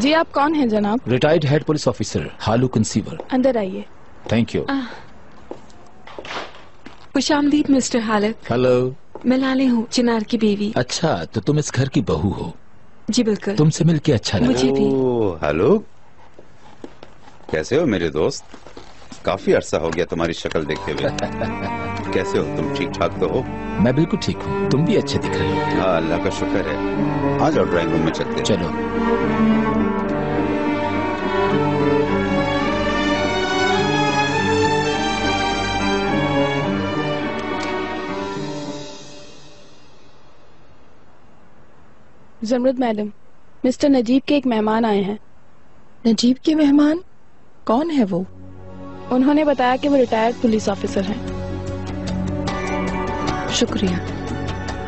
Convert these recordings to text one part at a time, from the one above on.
जी आप कौन हैं जनाब? रिटायर्ड हेड पुलिस ऑफिसर हालू कंसीवर। अंदर आइए। Thank you. खुशामदीद मिस्टर हालक। हेलो। मैं लाले हूँ, चिनार की बीवी। अच्छा, तो तुम इस घर की बहू हो? जी बिल्कुल। तुमसे मिलके अच्छा लगा। मुझे भी। हेलो, कैसे हो मेरे दोस्त? काफी अरसा हो गया तुम्हारी शक्ल देखे हुए। कैसे हो तुम? ठीक ठाक तो हो? मैं बिल्कुल ठीक हूँ, तुम भी अच्छे दिख रहे हो। हाँ, अल्लाह का शुक्र है। आ जाओ, ड्राइंग रूम में चलते हैं। चलो। जमरुद मैडम, मिस्टर नजीब के एक मेहमान आए हैं। नजीब के मेहमान? कौन है वो? उन्होंने बताया कि वो रिटायर्ड पुलिस ऑफिसर हैं। शुक्रिया।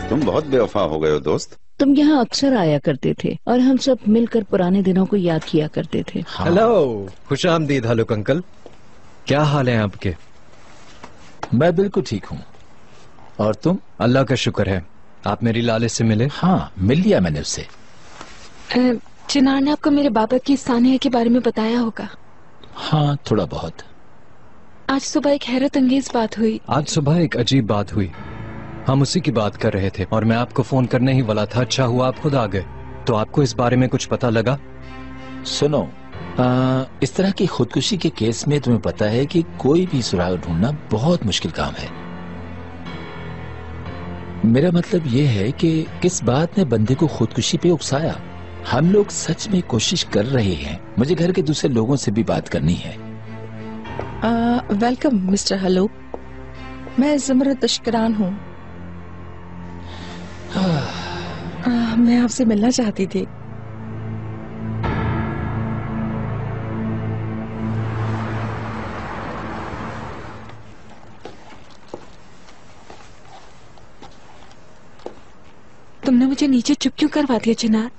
तुम बहुत बेवफा हो गए हो दोस्त। तुम यहाँ अक्सर आया करते थे और हम सब मिलकर पुराने दिनों को याद किया करते थे। हाँ। हेलो, खुशामदीद हालुक अंकल। क्या हाल है आपके? मैं बिल्कुल ठीक हूँ। और तुम? अल्लाह का शुक्र है। आप मेरी लाले से मिले? हाँ, मिल लिया मैंने उससे। चिनार ने आपको मेरे बाबा की सानिया के बारे में बताया होगा। हाँ, थोड़ा बहुत। आज सुबह एक हैरत अंगेज बात हुई। आज सुबह एक अजीब बात हुई। हम उसी की बात कर रहे थे और मैं आपको फोन करने ही वाला था। अच्छा हुआ आप खुद आ गए। तो आपको इस बारे में कुछ पता लगा? सुनो, इस तरह की खुदकुशी के केस में तुम्हें पता है कि कोई भी सुराग ढूंढना बहुत मुश्किल काम है। मेरा मतलब यह है कि किस बात ने बंदे को खुदकुशी पे उकसाया। हम लोग सच में कोशिश कर रहे हैं। मुझे घर के दूसरे लोगों से भी बात करनी है। Welcome mister hello. मैं ज़मरुद अशकरान हूँ। मैं आपसे मिलना चाहती थी। तुमने मुझे नीचे चुप क्यों करवा दिया चिनार?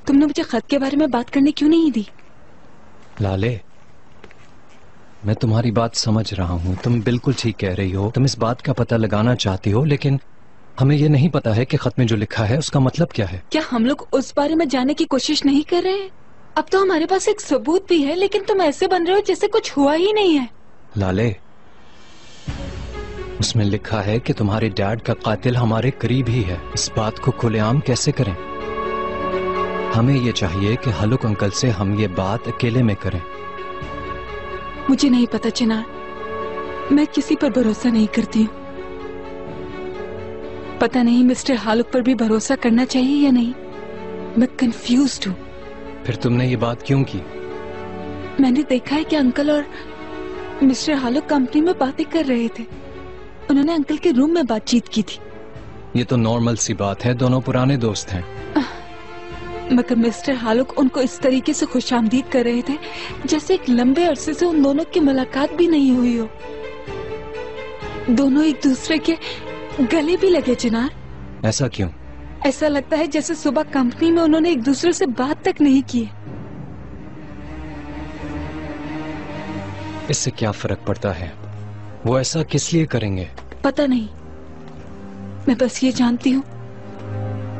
तुमने मुझे खत के बारे में बात करने क्यों नहीं दी? लाले, मैं तुम्हारी बात समझ रहा हूँ। तुम बिल्कुल ठीक कह रही हो। तुम इस बात का पता लगाना चाहती हो, लेकिन हमें ये नहीं पता है कि खत में जो लिखा है उसका मतलब क्या है। क्या हम लोग उस बारे में जानने की कोशिश नहीं कर रहे हैं? अब तो हमारे पास एक सबूत भी है, लेकिन तुम ऐसे बन रहे हो जैसे कुछ हुआ ही नहीं है। लाले, उसमें लिखा है कि तुम्हारे डैड का कातिल हमारे करीब ही है। इस बात को खुलेआम कैसे करें? हमें ये चाहिए कि हलुक अंकल से हम ये बात अकेले में करें। मुझे नहीं पता चिनार, मैं किसी पर भरोसा नहीं करती हूँ। पता नहीं मिस्टर हालुक पर भी भरोसा करना चाहिए या नहीं। मैं कंफ्यूज्ड हूँ। फिर तुमने ये बात क्यों की? मैंने देखा है कि अंकल और मिस्टर हालुक कंपनी में बातें कर रहे थे। उन्होंने अंकल के रूम में बातचीत की थी। ये तो नॉर्मल सी बात है, दोनों पुराने दोस्त हैं। मगर मिस्टर हालुक उनको इस तरीके से खुशामदीद कर रहे थे जैसे एक लंबे अरसे से उन दोनों की मुलाकात भी नहीं हुई हो। दोनों एक दूसरे के गले भी लगे चिनार। ऐसा क्यों? ऐसा लगता है जैसे सुबह कंपनी में उन्होंने एक दूसरे से बात तक नहीं की। इससे क्या फर्क पड़ता है? वो ऐसा किस लिए करेंगे? पता नहीं। मैं बस ये जानती हूँ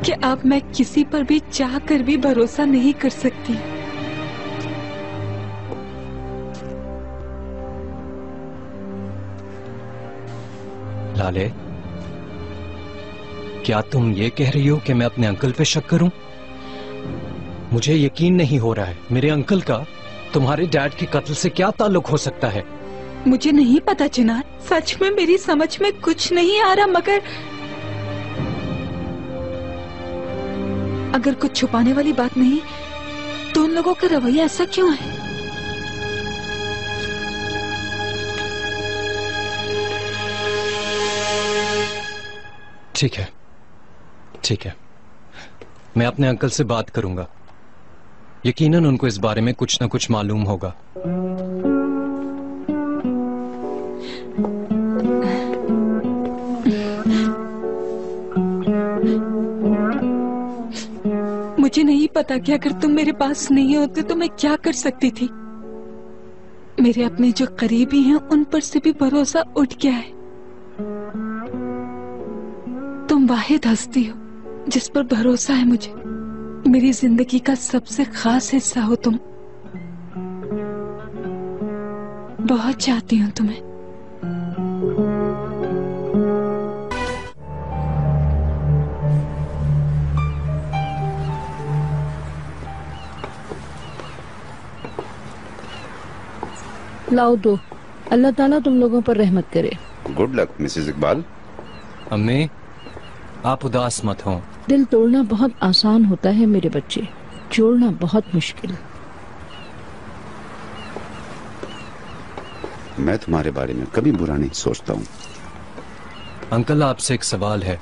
कि अब मैं किसी पर भी चाह कर भी भरोसा नहीं कर सकती। लाले, क्या तुम ये कह रही हो कि मैं अपने अंकल पे शक करूं? मुझे यकीन नहीं हो रहा है। मेरे अंकल का तुम्हारे डैड के कत्ल से क्या ताल्लुक हो सकता है? मुझे नहीं पता चिनार, सच में मेरी समझ में कुछ नहीं आ रहा। मगर अगर कुछ छुपाने वाली बात नहीं तो उन लोगों का रवैया ऐसा क्यों है? ठीक है, ठीक है, मैं अपने अंकल से बात करूंगा। यकीनन उनको इस बारे में कुछ न कुछ मालूम होगा। मुझे नहीं पता कि अगर तुम मेरे पास नहीं होते तो मैं क्या कर सकती थी। मेरे अपने जो करीबी हैं उन पर से भी भरोसा उठ गया है। तुम वाहिद हस्ती हो जिस पर भरोसा है मुझे। मेरी जिंदगी का सबसे खास हिस्सा हो तुम। बहुत चाहती हूँ तुम्हें। लाओ दो। अल्लाह ताला तुम लोगों पर रहमत करे। Good luck Mrs Iqbal. अम्मी, आप उदास मत हो। दिल तोड़ना बहुत आसान होता है मेरे बच्चे, जोड़ना बहुत मुश्किल। मैं तुम्हारे बारे में कभी बुरा नहीं सोचता हूँ। अंकल, आपसे एक सवाल है।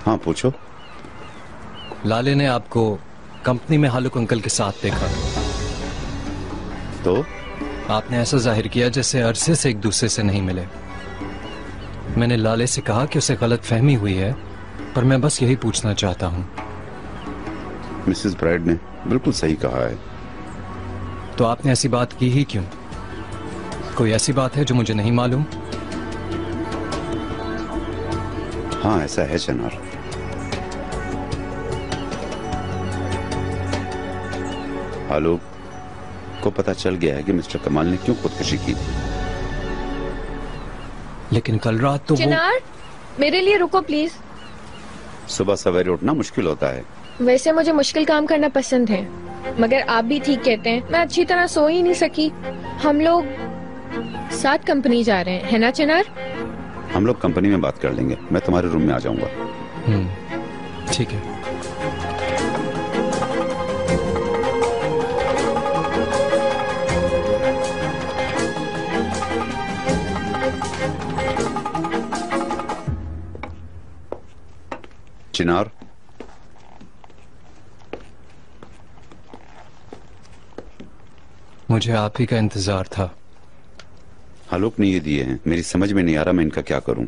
हाँ पूछो। लाले ने आपको कंपनी में हालुक अंकल के साथ देखा तो आपने ऐसा जाहिर किया जैसे अरसे से एक दूसरे से नहीं मिले। मैंने लाले से कहा कि उसे गलत फहमी हुई है, पर मैं बस यही पूछना चाहता हूँ। मिसेस ब्राइड ने बिल्कुल सही कहा है। तो आपने ऐसी बात की ही क्यों? कोई ऐसी बात है जो मुझे नहीं मालूम? हाँ ऐसा है चनार। आलोक को पता चल गया है कि मिस्टर कमाल ने क्यों खुदकुशी की थी। लेकिन कल रात तो चिनार, मेरे लिए रुको प्लीज। सुबह सवेरे उठना मुश्किल होता है। वैसे मुझे मुश्किल काम करना पसंद है, मगर आप भी ठीक कहते हैं, मैं अच्छी तरह सो ही नहीं सकी। हम लोग साथ कंपनी जा रहे हैं, है ना चिनार? हम लोग कंपनी में बात कर लेंगे। मैं तुम्हारे रूम में आ जाऊंगा। ठीक है। चिनार, मुझे आप ही का इंतजार था। आलोक ने ये दिए हैं, मेरी समझ में नहीं आ रहा मैं इनका क्या करूं।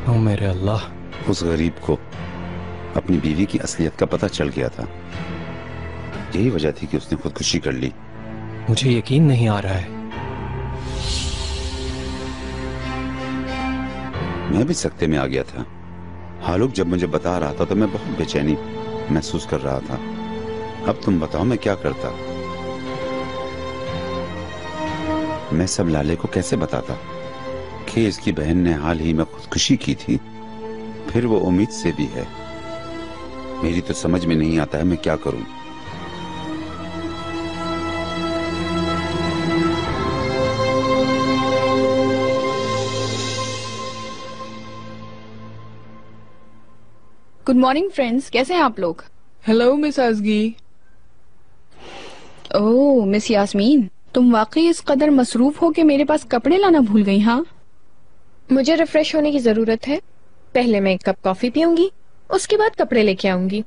ओ मेरे अल्लाह, उस गरीब को अपनी बीवी की असलियत का पता चल गया था। यही वजह थी कि उसने खुदकुशी कर ली। मुझे यकीन नहीं आ रहा है। मैं भी सकते में आ गया था। हालुक जब मुझे बता रहा था तो मैं बहुत बेचैनी महसूस कर रहा था। अब तुम बताओ मैं क्या करता। मैं सब लाले को कैसे बताता कि इसकी बहन ने हाल ही में खुदकुशी की थी। फिर वो उम्मीद से भी है। मेरी तो समझ में नहीं आता है मैं क्या करूं। गुड मॉर्निंग फ्रेंड्स, कैसे हैं आप लोग? हेलो मिस आजगी। ओह मिस यास्मीन, तुम वाकई इस कदर मसरूफ हो कि मेरे पास कपड़े लाना भूल गई। हाँ, मुझे रिफ्रेश होने की जरूरत है। पहले मैं एक कप कॉफी पीऊंगी, उसके बाद कपड़े लेके आऊंगी।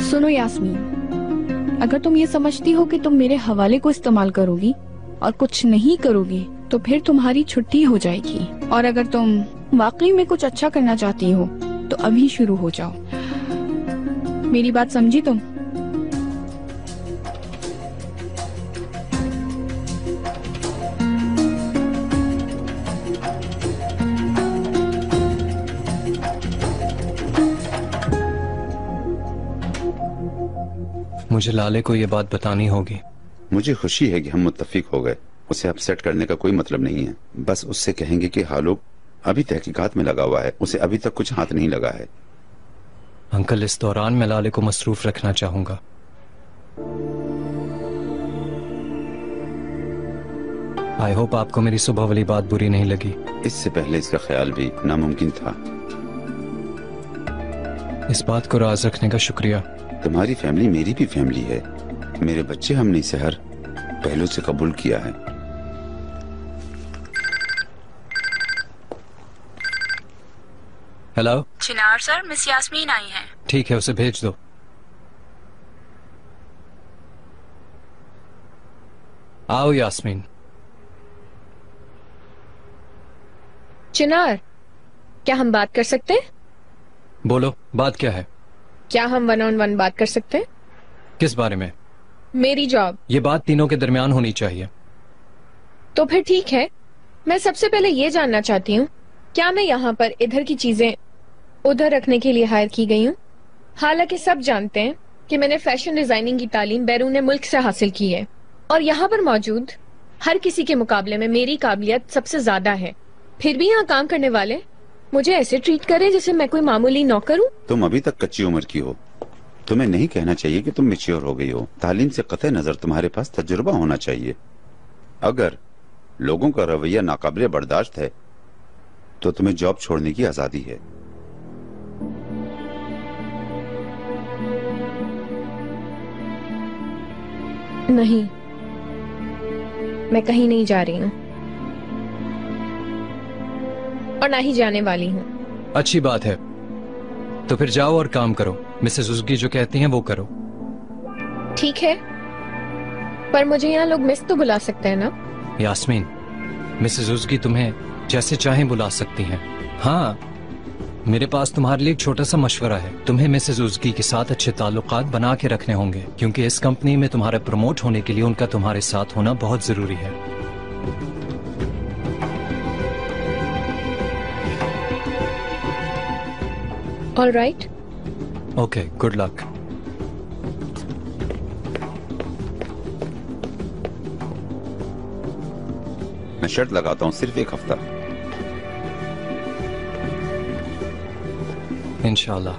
सुनो यास्मीन, अगर तुम ये समझती हो कि तुम मेरे हवाले को इस्तेमाल करोगी और कुछ नहीं करोगी तो फिर तुम्हारी छुट्टी हो जाएगी। और अगर तुम वाकई में कुछ अच्छा करना चाहती हो तो अभी शुरू हो जाओ। मेरी बात समझी तुम? मुझे लाले को ये बात बतानी होगी। मुझे खुशी है कि हम मुत्तफिक हो गए। उसे अपसेट करने का कोई मतलब नहीं है। बस उससे कहेंगे कि हालुक अभी तहकीकात में लगा हुआ है, उसे अभी तक कुछ हाथ नहीं लगा है। अंकल, इस दौरान मैं लाले को मसरूफ रखना चाहूंगा। आई होप आपको मेरी सुबह वाली बात बुरी नहीं लगी। इससे पहले इसका ख्याल भी नामुमकिन था। इस बात को राज रखने का शुक्रिया। तुम्हारी फैमिली मेरी भी फैमिली है। मेरे बच्चे हमने इसे हर पहलू से कबूल किया है। हेलो चिनार सर, मिस यास्मीन आई हैं। ठीक है, उसे भेज दो। आओ यास्मीन। चिनार, क्या हम बात कर सकते हैं? बोलो, बात क्या है? क्या हम 1-on-1 बात कर सकते हैं? किस बारे में? मेरी जॉब। ये बात तीनों के दरमियान होनी चाहिए। तो फिर ठीक है, मैं सबसे पहले ये जानना चाहती हूँ, क्या मैं यहाँ पर इधर की चीजें उधर रखने के लिए हायर की गई हूँ? हालांकि सब जानते हैं कि मैंने फैशन डिजाइनिंग की तालीम बैरून मुल्क से हासिल की है और यहाँ पर मौजूद हर किसी के मुकाबले में मेरी काबिलियत सबसे ज्यादा है। फिर भी यहाँ काम करने वाले मुझे ऐसे ट्रीट करें जैसे मैं कोई मामूली नौकर हूँ। तुम अभी तक कच्ची उम्र की हो, तुम्हें नहीं कहना चाहिए कि तुम मैच्योर हो गई हो। तालीम से कतई नजर तुम्हारे पास तजुर्बा होना चाहिए। अगर लोगों का रवैया नाकाबिले बर्दाश्त है तो तुम्हें जॉब छोड़ने की आजादी है। नहीं, मैं कहीं नहीं जा रही हूँ और ना ही जाने वाली हूँ। अच्छी बात है, तो फिर जाओ और काम करो। मिसेस उजगी जो कहती हैं वो करो। ठीक है, पर मुझे यहाँ लोग मिस तो बुला सकते हैं ना? यास्मीन, मिसेस उजगी तुम्हें जैसे चाहें बुला सकती हैं। हाँ, मेरे पास तुम्हारे लिए एक छोटा सा मशवरा है। तुम्हें मिसेस उजगी के साथ अच्छे ताल्लुकात बना के रखने होंगे, क्योंकि इस कंपनी में तुम्हारे प्रमोट होने के लिए उनका तुम्हारे साथ होना बहुत जरूरी है। All right. Okay, good luck. मैं शर्त लगाता हूँ सिर्फ 1 हफ्ता। इंशाल्लाह।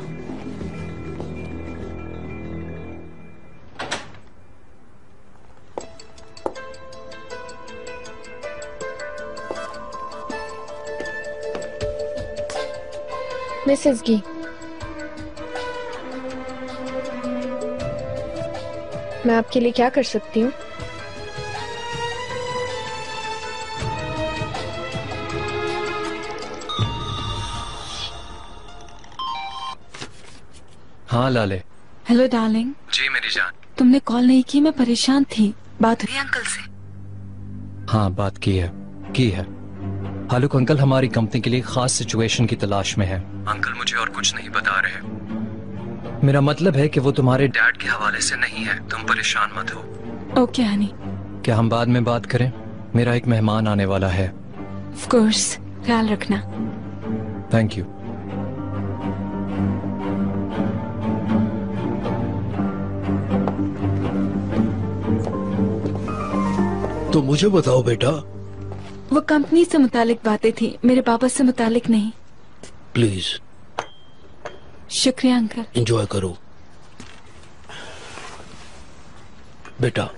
मिसेस गी, मैं आपके लिए क्या कर सकती हूँ? हाँ लाले। Hello darling. जी मेरी जान। तुमने कॉल नहीं की, मैं परेशान थी। बात हुई अंकल से? हाँ, बात की है। हालुक अंकल हमारी कंपनी के लिए खास सिचुएशन की तलाश में है। अंकल मुझे और कुछ नहीं बता रहे। मेरा मतलब है कि वो तुम्हारे डैड के हवाले से नहीं है। तुम परेशान मत हो। ओके हनी। क्या हम बाद में बात करें? मेरा एक मेहमान आने वाला है। ऑफ कोर्स, ख्याल रखना। Thank you. तो मुझे बताओ बेटा। वो कंपनी से मुतालिक बातें थी, मेरे पापा से मुतालिक नहीं। प्लीज। शुक्रिया अंकल। एंजॉय करो बेटा।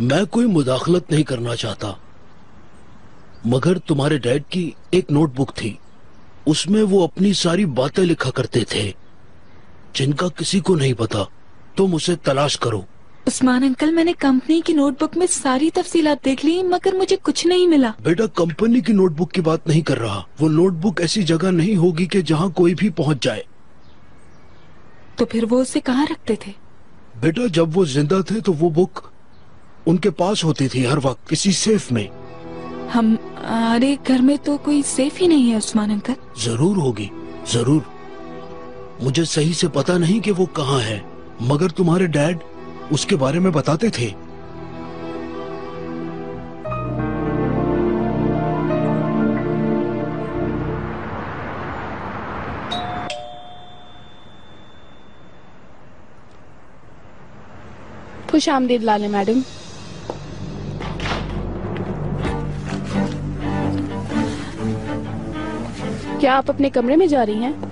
मैं कोई मुदाखलत नहीं करना चाहता, मगर तुम्हारे डैड की एक नोटबुक थी, उसमें वो अपनी सारी बातें लिखा करते थे जिनका किसी को नहीं पता। तुम उसे तलाश करो। उस्मान अंकल, मैंने कंपनी की नोटबुक में सारी तफसीलात देख ली, मगर मुझे कुछ नहीं मिला। बेटा, कंपनी की नोटबुक की बात नहीं कर रहा। वो नोटबुक ऐसी जगह नहीं होगी कि जहाँ कोई भी पहुँच जाए। तो फिर वो उसे कहाँ रखते थे? बेटा, जब वो जिंदा थे तो वो बुक उनके पास होती थी हर वक्त, किसी सेफ में। हमारे घर में तो कोई सेफ ही नहीं है उस्मान अंकल। जरूर होगी, जरूर। मुझे सही से पता नहीं कि वो कहाँ है, मगर तुम्हारे डैड उसके बारे में बताते थे। खुश आमदीद लाले मैडम। क्या आप अपने कमरे में जा रही हैं?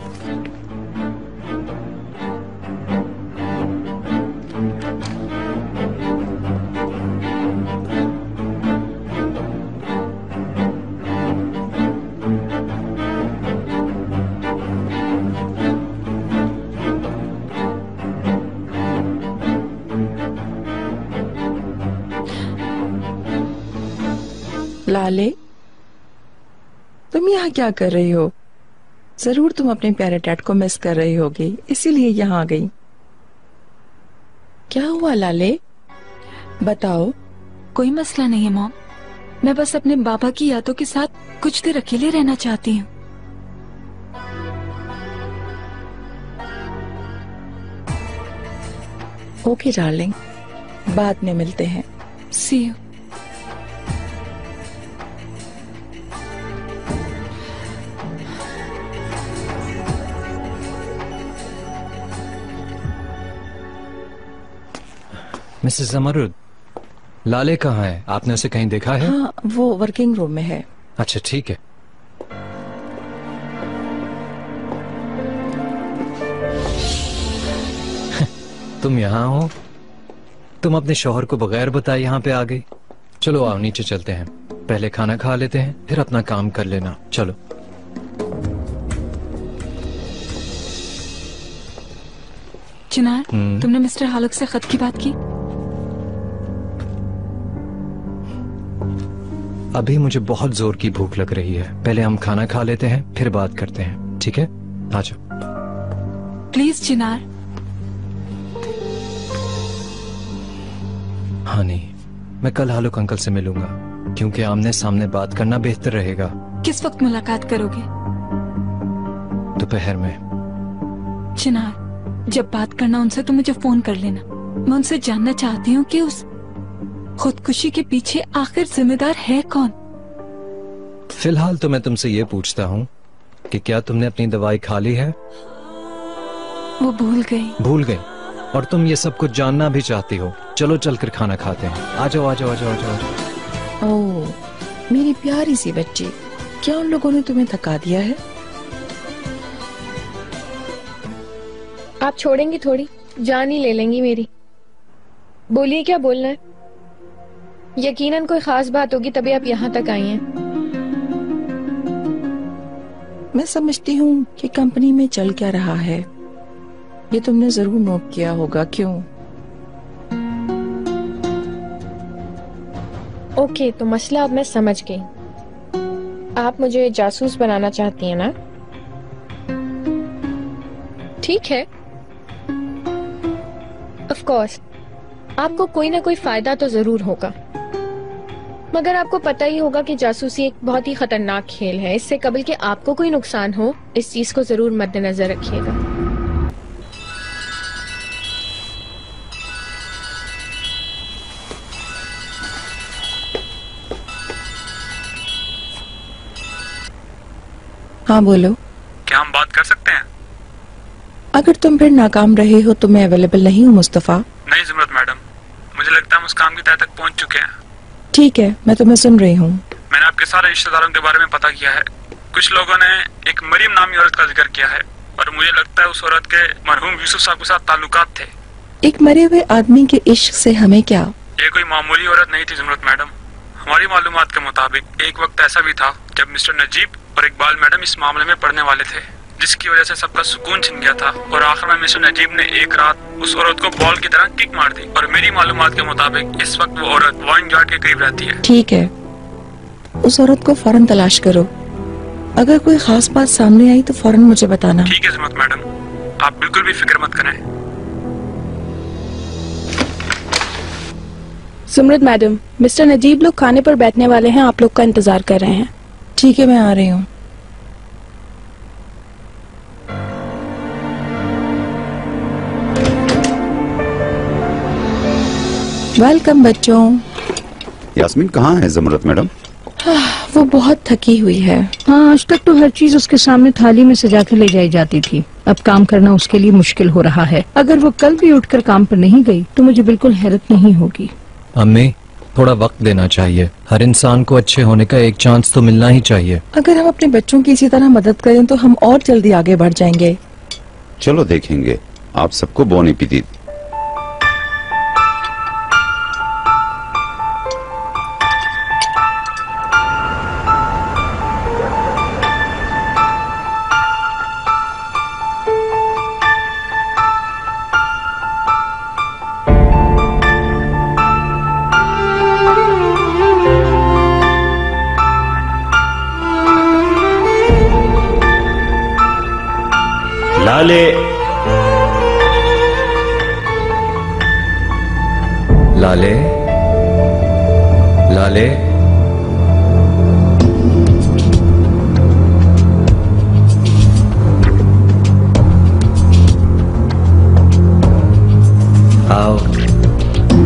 लाले, तुम यहाँ क्या कर रही हो? जरूर तुम अपने प्यारे डैड को मिस कर रही होगी, इसीलिए यहाँ आ गई। क्या हुआ लाले? बताओ। कोई मसला नहीं है मॉम, मैं बस अपने बाबा की यादों के साथ कुछ देर अकेले रहना चाहती हूँ। ओके डार्लिंग, बाद में मिलते हैं। सी यू। मिसेस अमरुद, लाले कहाँ है? आपने उसे कहीं देखा है? हाँ, वो वर्किंग रूम में है। अच्छा ठीक है। तुम यहाँ हो? तुम अपने शौहर को बगैर बताए यहाँ पे आ गई। चलो आओ नीचे चलते हैं, पहले खाना खा लेते हैं फिर अपना काम कर लेना। चलो। चिनार, तुमने मिस्टर हालुक से खत की बात की? अभी मुझे बहुत जोर की भूख लग रही है, पहले हम खाना खा लेते हैं फिर बात करते हैं, ठीक है? आ जाओ। प्लीज चिनार। हाँ नहीं, मैं कल हालुक अंकल से मिलूंगा, क्योंकि आमने सामने बात करना बेहतर रहेगा। किस वक्त मुलाकात करोगे? दोपहर में। चिनार, जब बात करना उनसे तो मुझे फोन कर लेना। मैं उनसे जानना चाहती हूँ कि उस खुदकुशी के पीछे आखिर जिम्मेदार है कौन? फिलहाल तो मैं तुमसे ये पूछता हूँ कि क्या तुमने अपनी दवाई खा ली है? वो भूल गई। भूल गई? और तुम ये सब कुछ जानना भी चाहती हो? चलो चलकर खाना खाते हैं। आ जाओ आ जाओ आ जाओ आ जाओ। ओह, मेरी प्यारी सी बच्ची, क्या उन लोगों ने तुम्हें थका दिया है? आप छोड़ेंगी थोड़ी, जान ही ले लेंगी मेरी। बोलिए क्या बोलना है। यकीनन कोई खास बात होगी तभी आप यहाँ तक आई हैं। मैं समझती हूँ कि कंपनी में चल क्या रहा है, ये तुमने जरूर नोट किया होगा। क्यों? ओके, तो मसला अब मैं समझ गई। आप मुझे जासूस बनाना चाहती हैं ना? ठीक है, ऑफ कोर्स आपको कोई ना कोई फायदा तो जरूर होगा, मगर आपको पता ही होगा कि जासूसी एक बहुत ही खतरनाक खेल है। इससे कबल कि आपको कोई नुकसान हो, इस चीज को जरूर मद्देनजर रखिएगा। हाँ बोलो। क्या हम बात कर सकते हैं? अगर तुम फिर नाकाम रहे हो तो मैं अवेलेबल नहीं हूँ मुस्तफा। नहीं ज़ुमरत मैडम, मुझे लगता है हम उस काम की तह तक पहुंच चुके हैं। ठीक है, मैं तुम्हें सुन रही हूँ। मैंने आपके सारे रिश्तेदारों के बारे में पता किया है। कुछ लोगों ने एक मरियम नामी औरत का जिक्र किया है और मुझे लगता है उस औरत के मरहूम यूसुफ साहब के साथ ताल्लुकात थे। एक मरे हुए आदमी के इश्क से हमें क्या? ये कोई मामूली औरत नहीं थी ज़ुमरत मैडम। हमारी मालूमात के मुताबिक एक वक्त ऐसा भी था जब मिस्टर नजीब और इकबाल मैडम इस मामले में पढ़ने वाले थे, जिसकी वजह से सबका सुकून छिन गया था और आखिर में मिस्टर नजीब ने एक रात उस औरत को बॉल की तरह किक मार दी और मेरी मालूमात के मुताबिक इस वक्त वो औरत वाइन यार्ड के करीब रहती है। ठीक है, उस औरत को फौरन तलाश करो। अगर कोई खास बात सामने आई तो फौरन मुझे बताना। ठीक है ज़ुमरत मैडम, आप बिल्कुल भी फिक्र मत करें। सुमरत मैडम, मिस्टर नजीब लोग खाने पर बैठने वाले हैं, आप लोग का इंतजार कर रहे हैं। ठीक है, मैं आ रही हूँ। वेलकम बच्चों। यास्मीन कहाँ है ज़ुमरत मैडम? वो बहुत थकी हुई है। हाँ, आज तक तो हर चीज उसके सामने थाली में सजा कर ले जाई जाती थी, अब काम करना उसके लिए मुश्किल हो रहा है। अगर वो कल भी उठकर काम पर नहीं गई तो मुझे बिल्कुल हैरत नहीं होगी। अम्मी, थोड़ा वक्त देना चाहिए। हर इंसान को अच्छे होने का एक चांस तो मिलना ही चाहिए। अगर हम अपने बच्चों की इसी तरह मदद करें तो हम और जल्दी आगे बढ़ जाएंगे। चलो देखेंगे। आप सबको बोन एपेटिट। लाले, लाले, लाले, आओ,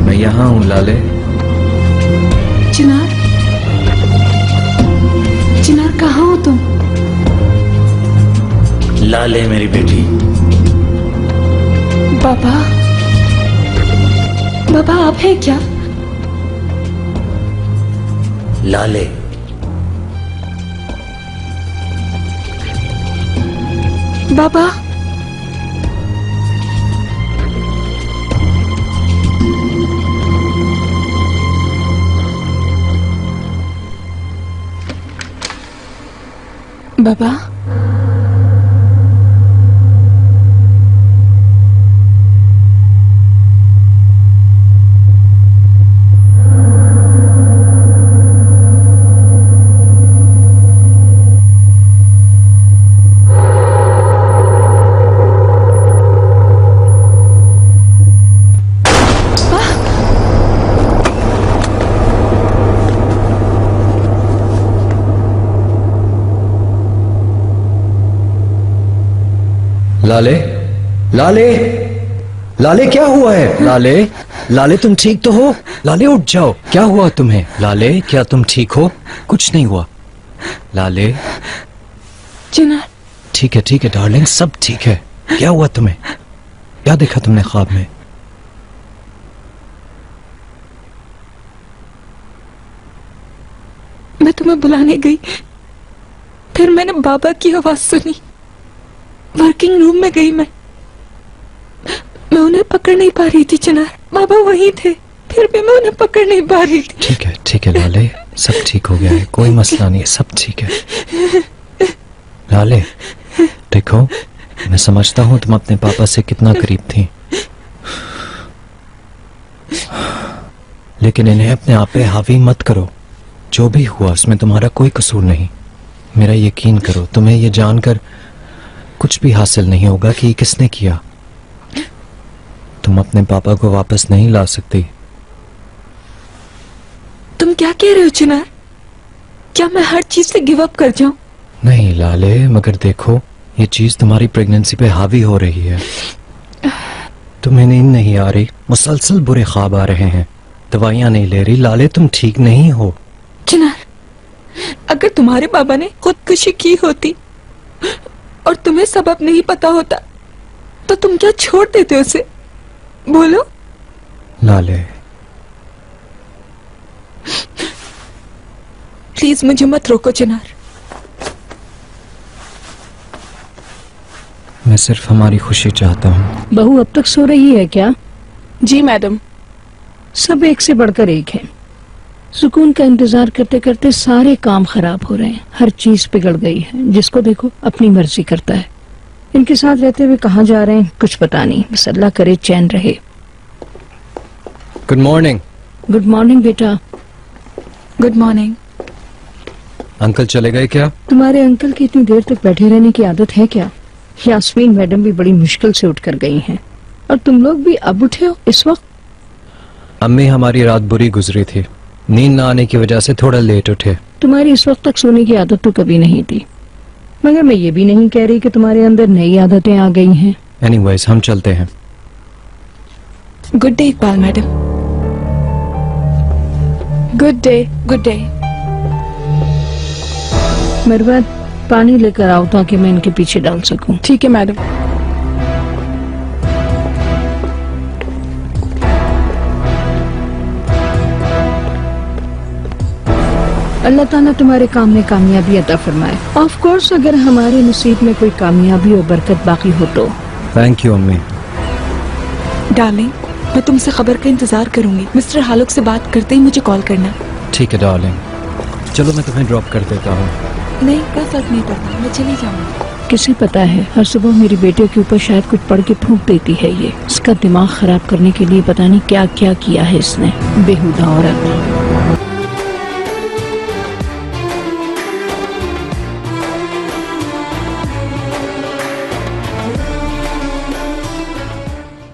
मैं यहाँ हूँ लाले। चिनार, चिनार कहाँ हो तुम? लाले मेरी बेटी। बाबा, बाबा आप हैं क्या? लाले, बाबा, बाबा, लाले, लाले, लाले क्या हुआ है? लाले, लाले तुम ठीक तो हो? लाले उठ जाओ, क्या हुआ तुम्हें? लाले क्या तुम ठीक हो? कुछ नहीं हुआ। लाले, चिनार, ठीक है डार्लिंग, सब ठीक है। क्या हुआ तुम्हें? क्या देखा तुमने ख्वाब में? मैं तुम्हें बुलाने गई, फिर मैंने बाबा की आवाज सुनी। वर्किंग रूम में गई मैं उन्हें पकड़ नहीं पा रही थी चिनार। बाबा वहीं थे, फिर भी मैं उन्हें पकड़ नहीं पा रही थी। ठीक है लाले, सब ठीक हो गया है, कोई मसला नहीं है, सब ठीक है। लाले देखो, मैं समझता हूँ तुम अपने पापा से कितना करीब थी, लेकिन इन्हें अपने आप पे हावी मत करो। जो भी हुआ उसमें तुम्हारा कोई कसूर नहीं। मेरा यकीन करो, तुम्हें ये जानकर कुछ भी हासिल नहीं होगा कि किसने किया। तुम अपने पापा को वापस नहीं ला सकती। तुम क्या कह रहे हो चिनार? क्या मैं हर चीज से गिव अप कर जाऊं? नहीं लाले, मगर देखो ये चीज तुम्हारी प्रेगनेंसी पे हावी हो रही है। तुम्हें नींद नहीं आ रही, मुसलसल बुरे ख्वाब आ रहे हैं, दवाइयां नहीं ले रही। लाले तुम ठीक नहीं हो। चिनार, अगर तुम्हारे बाबा ने खुदकुशी की होती और तुम्हें सबब नहीं पता होता तो तुम क्या छोड़ देते उसे? बोलो। लाले प्लीज मुझे मत रोको चिनार। मैं सिर्फ हमारी खुशी चाहता हूँ। बहू अब तक सो रही है क्या? जी मैडम। सब एक से बढ़कर एक है। सुकून का इंतजार करते करते सारे काम खराब हो रहे हैं, हर चीज बिगड़ गई है। जिसको देखो अपनी मर्जी करता है। इनके साथ रहते हुए कहाँ जा रहे हैं कुछ पता नहीं, बस अल्लाह करे चैन रहे। Good morning. गुड मॉर्निंग बेटा। Good morning. अंकल चले गए क्या? तुम्हारे अंकल की इतनी देर तक बैठे रहने की आदत है क्या? यास्मीन मैडम भी बड़ी मुश्किल से उठकर गई हैं और तुम लोग भी अब उठे हो इस वक्त? अम्मी हमारी रात बुरी गुजरी थी, नींद न आने की वजह से थोड़ा लेट उठे। तुम्हारी इस वक्त तक सोने की आदत तो कभी नहीं थी, मगर मैं ये भी नहीं कह रही कि तुम्हारे अंदर नई आदतें आ गई हैं। एनीवेज हम चलते हैं। Good day Iqbal madam. Good day. Good day. मरवा पानी लेकर आओ ताकि मैं इनके पीछे डाल सकूं। ठीक है मैडम। अल्लाह ताला तुम्हारे काम में कामयाबी अता फरमाए। ऑफ कोर्स अगर हमारे नसीब में कोई कामयाबी और बरकत बाकी हो तो। थैंक यू अम्मी। डार्लिंग, मैं तुमसे खबर का इंतजार करूंगी। मिस्टर हालुक से बात करते ही मुझे कॉल करना। ठीक है डार्लिंग, चलो मैं तुम्हें ड्रॉप कर देता हूँ। नहीं, कोई फर्क नहीं पड़ता, मैं चली जाऊंगी। किसे पता है, हर सुबह मेरी बेटे के ऊपर शायद कुछ पढ़ के फूंक देती है ये। इसका दिमाग खराब करने के लिए पता नहीं क्या क्या किया है इसने, बेहुदा औरत।